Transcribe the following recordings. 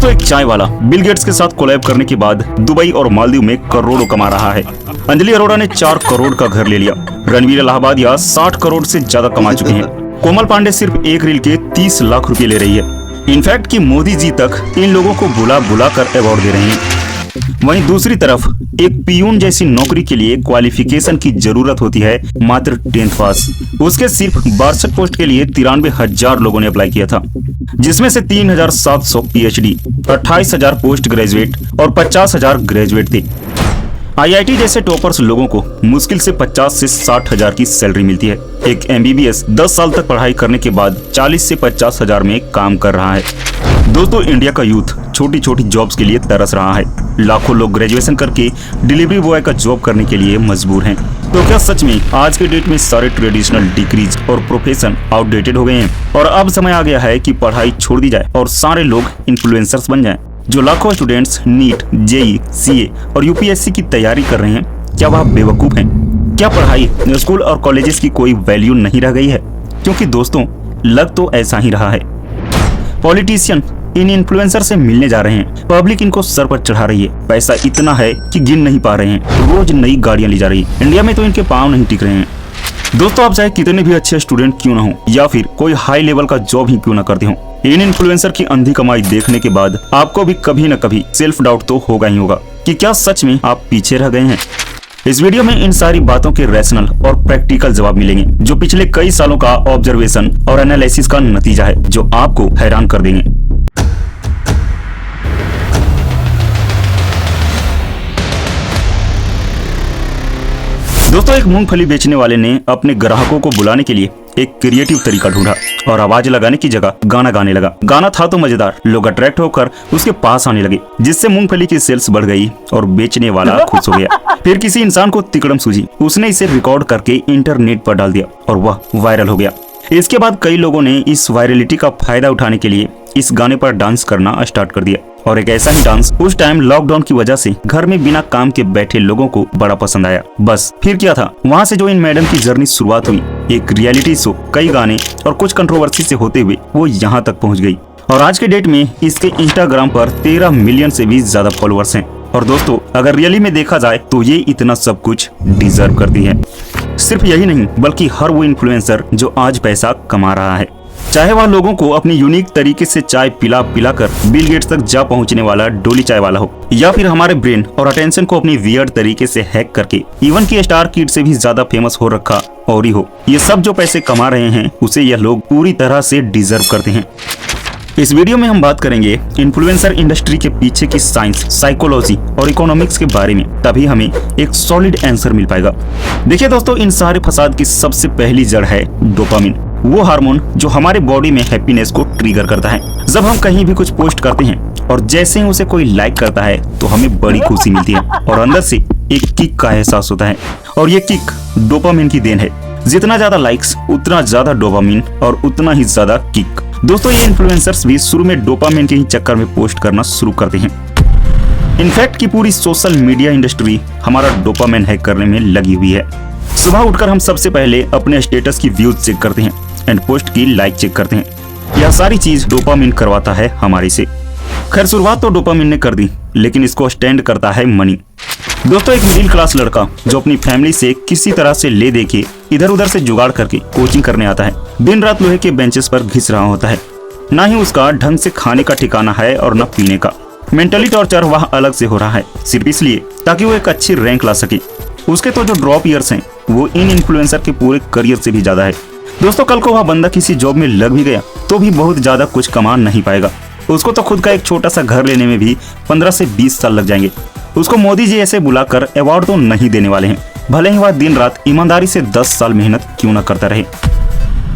दोस्तों एक चाय वाला बिल गेट्स के साथ कोलैब करने के बाद दुबई और मालदीव में करोड़ों कमा रहा है। अंजलि अरोड़ा ने 4 करोड़ का घर ले लिया। रणवीर इलाहाबादिया 60 करोड़ से ज्यादा कमा चुके हैं। कोमल पांडे सिर्फ एक रील के 30 लाख रुपए ले रही है। इनफैक्ट कि मोदी जी तक इन लोगों को बुला बुला कर अवार्ड दे रहे हैं। वहीं दूसरी तरफ एक पियून जैसी नौकरी के लिए क्वालिफिकेशन की जरूरत होती है मात्र 10th पास। उसके सिर्फ 62 पोस्ट के लिए 93,000 लोगों ने अप्लाई किया था, जिसमें से 3,700 पीएचडी, 28,000 पोस्ट ग्रेजुएट और 50,000 ग्रेजुएट थे। आईआईटी जैसे टॉपर्स लोगों को मुश्किल से 50 से 60,000 की सैलरी मिलती है। एक एमबीबीएस 10 साल तक पढ़ाई करने के बाद 40 से 50,000 में काम कर रहा है। दोस्तों इंडिया का यूथ छोटी छोटी जॉब्स के लिए तरस रहा है। लाखों लोग ग्रेजुएशन करके डिलीवरी बॉय का जॉब करने के लिए मजबूर हैं। तो क्या सच में आज के डेट में सारे ट्रेडिशनल डिग्रीज और प्रोफेशन आउटडेटेड हो गए हैं और अब समय आ गया है कि पढ़ाई छोड़ दी जाए और सारे लोग इन्फ्लुएंसर्स बन जाएं? जो लाखों स्टूडेंट्स नीट, जेई, सीए और यूपीएससी की तैयारी कर रहे हैं, क्या वह बेवकूफ हैं? क्या पढ़ाई, स्कूल और कॉलेजेस की कोई वैल्यू नहीं रह गई है? क्योंकि दोस्तों लग तो ऐसा ही रहा है। पॉलिटिशियन इन इन्फ्लुएंसर से मिलने जा रहे हैं, पब्लिक इनको सर पर चढ़ा रही है। पैसा इतना है कि गिन नहीं पा रहे हैं। रोज नई गाड़ियां ली जा रही है। इंडिया में तो इनके पांव नहीं टिक रहे हैं। दोस्तों आप चाहे कितने भी अच्छे स्टूडेंट क्यों ना हो या फिर कोई हाई लेवल का जॉब ही क्यों ना करते हो, इन इन्फ्लुएंसर की अंधी कमाई देखने के बाद आपको भी कभी न कभी सेल्फ डाउट तो होगा ही होगा कि क्या सच में आप पीछे रह गए हैं। इस वीडियो में इन सारी बातों के रैशनल और प्रैक्टिकल जवाब मिलेंगे, जो पिछले कई सालों का ऑब्जर्वेशन और एनालिसिस का नतीजा है, जो आपको हैरान कर देंगे। दोस्तों एक मूंगफली बेचने वाले ने अपने ग्राहकों को बुलाने के लिए एक क्रिएटिव तरीका ढूंढा और आवाज लगाने की जगह गाना गाने लगा। गाना था तो मजेदार, लोग अट्रैक्ट होकर उसके पास आने लगे, जिससे मूंगफली की सेल्स बढ़ गई और बेचने वाला खुश हो गया। फिर किसी इंसान को तिकड़म सूझी, उसने इसे रिकॉर्ड करके इंटरनेट पर डाल दिया और वह वायरल हो गया। इसके बाद कई लोगों ने इस वायरलिटी का फायदा उठाने के लिए इस गाने पर डांस करना स्टार्ट कर दिया और एक ऐसा ही डांस उस टाइम लॉकडाउन की वजह से घर में बिना काम के बैठे लोगों को बड़ा पसंद आया। बस फिर क्या था, वहाँ से जो इन मैडम की जर्नी शुरुआत हुई, एक रियलिटी शो, कई गाने और कुछ कंट्रोवर्सी से होते हुए वो यहाँ तक पहुँच गई और आज के डेट में इसके इंस्टाग्राम पर 13 मिलियन से भी ज्यादा फॉलोअर्स हैं। और दोस्तों अगर रियली में देखा जाए तो ये इतना सब कुछ डिजर्व करती है। सिर्फ यही नहीं बल्कि हर वो इन्फ्लुएंसर जो आज पैसा कमा रहा है, चाहे वह लोगों को अपनी यूनिक तरीके से चाय पिला पिला कर बिल गेट्स तक जा पहुंचने वाला डोली चाय वाला हो, या फिर हमारे ब्रेन और अटेंशन को अपनी वियर्ड तरीके से हैक करके इवन की स्टार किड से भी ज्यादा फेमस हो रखा और ही हो। ये सब जो पैसे कमा रहे हैं उसे यह लोग पूरी तरह से डिजर्व करते हैं। इस वीडियो में हम बात करेंगे इन्फ्लुएंसर इंडस्ट्री के पीछे की साइंस, साइकोलॉजी और इकोनॉमिक्स के बारे में, तभी हमें एक सॉलिड आंसर मिल पाएगा। देखिए दोस्तों इन सारे फसाद की सबसे पहली जड़ है डोपामिन, वो हार्मोन जो हमारे बॉडी में हैप्पीनेस को ट्रिगर करता है। जब हम कहीं भी कुछ पोस्ट करते हैं और जैसे ही उसे कोई लाइक करता है तो हमें बड़ी खुशी मिलती है और अंदर से एक किक का एहसास होता है और ये किक डोपामिन की देन है। जितना ज्यादा लाइक्स उतना ज्यादा डोपामिन और उतना ही ज्यादा किक। दोस्तों ये इन्फ्लुएंसर्स भी शुरू में डोपामिन के ही चक्कर में पोस्ट करना शुरू करते हैं। इनफैक्ट की पूरी सोशल मीडिया इंडस्ट्री हमारा डोपामिन हैक करने में लगी हुई है। सुबह उठकर हम सबसे पहले अपने स्टेटस की व्यूज चेक करते हैं एंड पोस्ट की लाइक चेक करते हैं। यह सारी चीज डोपामिन करवाता है हमारे से। खैर शुरुआत तो डोपामिन ने कर दी, लेकिन इसको स्टैंड करता है मनी। दोस्तों एक मिडिल क्लास लड़का जो अपनी फैमिली से किसी तरह से ले दे के इधर उधर से जुगाड़ करके कोचिंग करने आता है, दिन रात लोहे के बेंचेस पर घिस रहा होता है। ना ही उसका ढंग से खाने का ठिकाना है और न पीने का। मेंटली टॉर्चर वह अलग से हो रहा है, सिर्फ इसलिए ताकि वो एक अच्छी रैंक ला सके। उसके तो जो ड्रॉप ईयर्स हैं वो इन इन्फ्लुएंसर के पूरे करियर से भी ज्यादा है। दोस्तों कल को वह बंदा किसी जॉब में लग भी गया तो भी बहुत ज्यादा कुछ कमा नहीं पाएगा। उसको तो खुद का एक छोटा सा घर लेने में भी 15 से 20 साल लग जाएंगे। उसको मोदी जी ऐसे बुलाकर अवार्ड तो नहीं देने वाले हैं, भले ही वह दिन रात ईमानदारी से 10 साल मेहनत क्यों न करता रहे।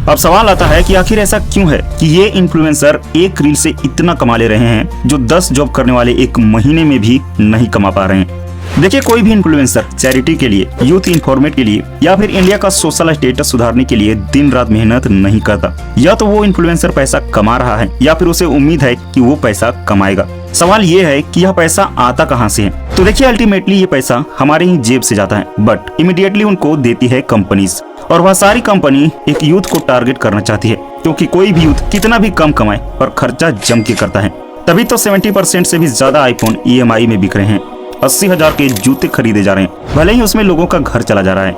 अब सवाल आता है कि आखिर ऐसा क्यों है कि ये इन्फ्लुएंसर एक रील से इतना कमा ले रहे हैं जो 10 जॉब करने वाले एक महीने में भी नहीं कमा पा रहे हैं। देखिए कोई भी इन्फ्लुएंसर चैरिटी के लिए, यूथ इन्फॉर्मेट के लिए या फिर इंडिया का सोशल स्टेटस सुधारने के लिए दिन रात मेहनत नहीं करता। या तो वो इन्फ्लुएंसर पैसा कमा रहा है या फिर उसे उम्मीद है कि वो पैसा कमाएगा। सवाल ये है कि यह पैसा आता कहाँ से है। तो देखिए अल्टीमेटली ये पैसा हमारे ही जेब से जाता है, बट इमीडिएटली उनको देती है कंपनीज। और वह सारी कंपनी एक यूथ को टारगेट करना चाहती है, क्योंकि कोई भी यूथ कितना भी कम कमाए पर खर्चा जम के करता है। तभी तो 70% से भी ज्यादा आईफोन EMI में बिक रहे हैं। 80,000 के जूते खरीदे जा रहे हैं, भले ही उसमें लोगों का घर चला जा रहा है।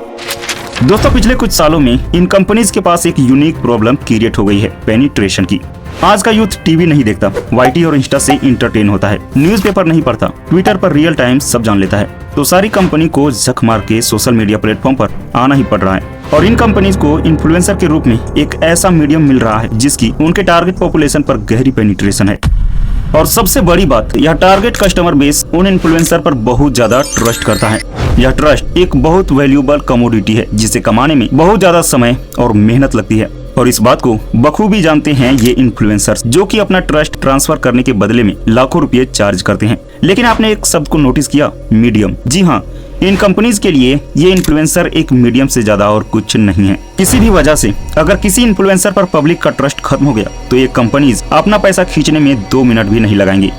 दोस्तों पिछले कुछ सालों में इन कंपनीज के पास एक यूनिक प्रॉब्लम क्रिएट हो गई है, पेनिट्रेशन की। आज का यूथ टीवी नहीं देखता, YT और इंस्टा से इंटरटेन होता है, न्यूज़पेपर नहीं पढ़ता, ट्विटर पर रियल टाइम सब जान लेता है। तो सारी कंपनी को झक मार के सोशल मीडिया प्लेटफॉर्म पर आना ही पड़ रहा है और इन कंपनीज को इन्फ्लुएंसर के रूप में एक ऐसा मीडियम मिल रहा है जिसकी उनके टारगेट पॉपुलेशन पर गहरी पेनिट्रेशन है। और सबसे बड़ी बात, यह टारगेट कस्टमर बेस उन इन्फ्लुएंसर पर बहुत ज्यादा ट्रस्ट करता है। यह ट्रस्ट एक बहुत वैल्यूएबल कमोडिटी है जिसे कमाने में बहुत ज्यादा समय और मेहनत लगती है। और इस बात को बखूबी जानते हैं ये इन्फ्लुएंसर्स, जो कि अपना ट्रस्ट ट्रांसफर करने के बदले में लाखों रुपए चार्ज करते हैं। लेकिन आपने एक शब्द को नोटिस किया, मीडियम। जी हाँ, इन कंपनीज के लिए ये इन्फ्लुएंसर एक मीडियम से ज्यादा और कुछ नहीं है। किसी भी वजह से अगर किसी इन्फ्लुएंसर पर पब्लिक का ट्रस्ट खत्म हो गया तो ये कंपनीज अपना पैसा खींचने में 2 मिनट भी नहीं लगाएंगे।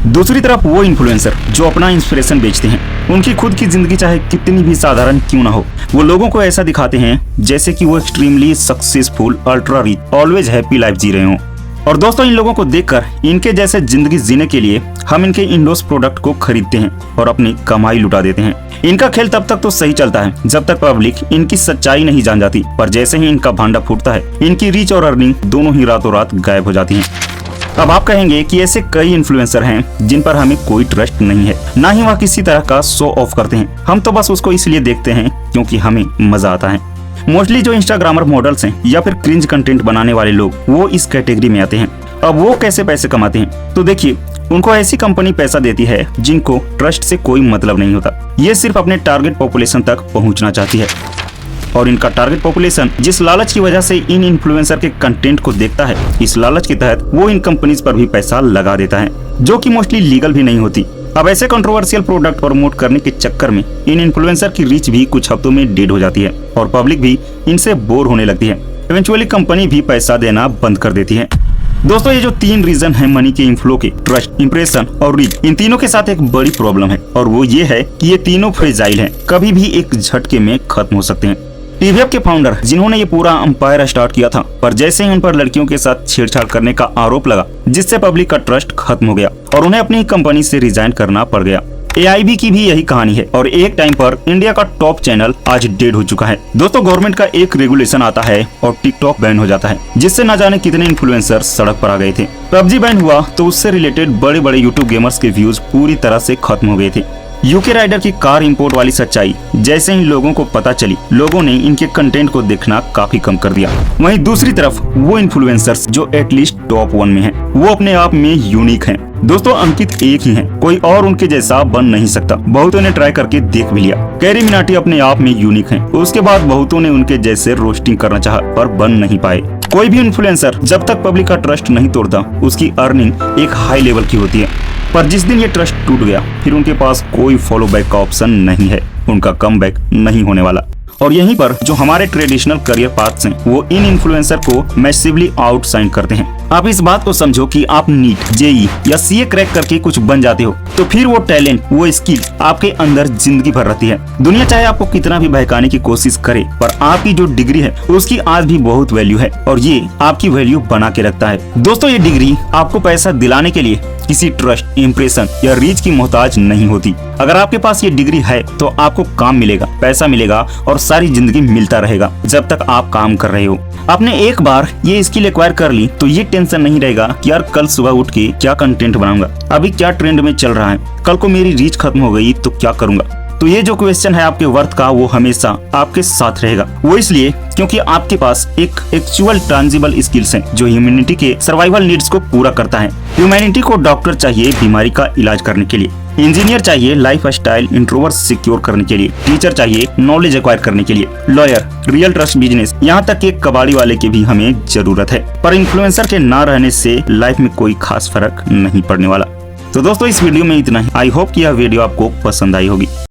दूसरी तरफ वो इन्फ्लुएंसर जो अपना इंस्पिरेशन बेचते हैं, उनकी खुद की जिंदगी चाहे कितनी भी साधारण क्यों ना हो, वो लोगों को ऐसा दिखाते हैं जैसे कि वो extremely successful, ultra rich, always happy life जी रहे हों। और दोस्तों इन लोगों को देखकर इनके जैसे जिंदगी जीने के लिए हम इनके इंडोर्स प्रोडक्ट को खरीदते हैं और अपनी कमाई लुटा देते हैं। इनका खेल तब तक तो सही चलता है जब तक पब्लिक इनकी सच्चाई नहीं जान जाती, पर जैसे ही इनका भांडा फूटता है, इनकी रीच और अर्निंग दोनों ही रातों रात गायब हो जाती हैं। अब आप कहेंगे कि ऐसे कई इन्फ्लुएंसर हैं जिन पर हमें कोई ट्रस्ट नहीं है, ना ही वह किसी तरह का शो ऑफ करते हैं। हम तो बस उसको इसलिए देखते हैं क्योंकि हमें मजा आता है। मोस्टली जो इंस्टाग्रामर मॉडल्स हैं या फिर क्रिंज कंटेंट बनाने वाले लोग, वो इस कैटेगरी में आते हैं। अब वो कैसे पैसे कमाते हैं? तो देखिए, उनको ऐसी कंपनी पैसा देती है जिनको ट्रस्ट से कोई मतलब नहीं होता। ये सिर्फ अपने टारगेट पॉपुलेशन तक पहुंचना चाहती है और इनका टारगेट पॉपुलेशन जिस लालच की वजह से इन इन्फ्लुएंसर के कंटेंट को देखता है, इस लालच के तहत वो इन कंपनीज पर भी पैसा लगा देता है, जो कि मोस्टली लीगल भी नहीं होती। अब ऐसे कंट्रोवर्शियल प्रोडक्ट प्रमोट करने के चक्कर में इन इन्फ्लुएंसर की रीच भी कुछ हफ्तों में डेड हो जाती है और पब्लिक भी इनसे बोर होने लगती है। इवेंचुअली कंपनी भी पैसा देना बंद कर देती है। दोस्तों ये जो 3 रीजन है मनी के इनफ्लो के, ट्रस्ट, इंप्रेशन और रीच, इन तीनों के साथ एक बड़ी प्रॉब्लम है और वो ये है कि ये तीनों फ्रेजाइल हैं, कभी भी एक झटके में खत्म हो सकते हैं। TVF के फाउंडर जिन्होंने ये पूरा अंपायर स्टार्ट किया था, पर जैसे ही उन पर लड़कियों के साथ छेड़छाड़ करने का आरोप लगा, जिससे पब्लिक का ट्रस्ट खत्म हो गया और उन्हें अपनी कंपनी से रिजाइन करना पड़ गया। AIB की भी यही कहानी है और एक टाइम पर इंडिया का टॉप चैनल आज डेड हो चुका है। दोस्तों गवर्नमेंट का एक रेगुलेशन आता है और टिकटॉक बैन हो जाता है, जिससे न जाने कितने इन्फ्लुएंसर सड़क पर आ गए थे। PUBG बैन हुआ तो उससे रिलेटेड बड़े बड़े यूट्यूब गेमर्स के व्यूज पूरी तरह से खत्म हो गए थे। UK राइडर की कार इंपोर्ट वाली सच्चाई जैसे ही लोगों को पता चली, लोगों ने इनके कंटेंट को देखना काफी कम कर दिया। वहीं दूसरी तरफ वो इन्फ्लुएंसर्स जो एटलीस्ट टॉप 1 में हैं, वो अपने आप में यूनिक हैं। दोस्तों अंकित एक ही हैं, कोई और उनके जैसा बन नहीं सकता। बहुतों ने ट्राई करके देख भी लिया। कैरी मिनाटी अपने आप में यूनिक हैं, उसके बाद बहुतों ने उनके जैसे रोस्टिंग करना चाहा पर बन नहीं पाए। कोई भी इन्फ्लुएंसर जब तक पब्लिक का ट्रस्ट नहीं तोड़ता, उसकी अर्निंग एक हाई लेवल की होती है, पर जिस दिन ये ट्रस्ट टूट गया, फिर उनके पास कोई फॉलो बैक का ऑप्शन नहीं है, उनका कम बैक नहीं होने वाला। और यहीं पर जो हमारे ट्रेडिशनल करियर पाथ्स हैं, वो इन इन्फ्लुएंसर को मैसिवली आउटशाइन करते हैं। आप इस बात को समझो कि आप नीट, JEE या CA क्रैक करके कुछ बन जाते हो, तो फिर वो टैलेंट, वो स्किल आपके अंदर जिंदगी भर रहती है। दुनिया चाहे आपको कितना भी बहकाने की कोशिश करे, पर आपकी जो डिग्री है उसकी आज भी बहुत वैल्यू है और ये आपकी वैल्यू बना के रखता है। दोस्तों ये डिग्री आपको पैसा दिलाने के लिए किसी ट्रस्ट, इंप्रेशन या रीच की मोहताज नहीं होती। अगर आपके पास ये डिग्री है तो आपको काम मिलेगा, पैसा मिलेगा और सारी जिंदगी मिलता रहेगा जब तक आप काम कर रहे हो। आपने एक बार ये स्किल एक्वायर कर ली तो ये टेंशन नहीं रहेगा कि यार कल सुबह उठ के क्या कंटेंट बनाऊंगा, अभी क्या ट्रेंड में चल रहा है, कल को मेरी रीच खत्म हो गई तो क्या करूंगा। तो ये जो क्वेश्चन है आपके वर्थ का, वो हमेशा आपके साथ रहेगा। वो इसलिए क्योंकि आपके पास एक एक्चुअल ट्रांजिबल स्किल्स हैं जो ह्यूमैनिटी के सर्वाइवल नीड्स को पूरा करता है। ह्यूमैनिटी को डॉक्टर चाहिए बीमारी का इलाज करने के लिए, इंजीनियर चाहिए लाइफ स्टाइल इंट्रोवर्ट सिक्योर करने के लिए, टीचर चाहिए नॉलेज एक्वायर करने के लिए, लॉयर रियल ट्रस्ट बिजनेस, यहाँ तक कि कबाड़ी वाले की भी हमें जरूरत है। पर इन्फ्लुएंसर के ना रहने से लाइफ में कोई खास फर्क नहीं पड़ने वाला। तो दोस्तों इस वीडियो में इतना ही। आई होप कि यह वीडियो आपको पसंद आई होगी।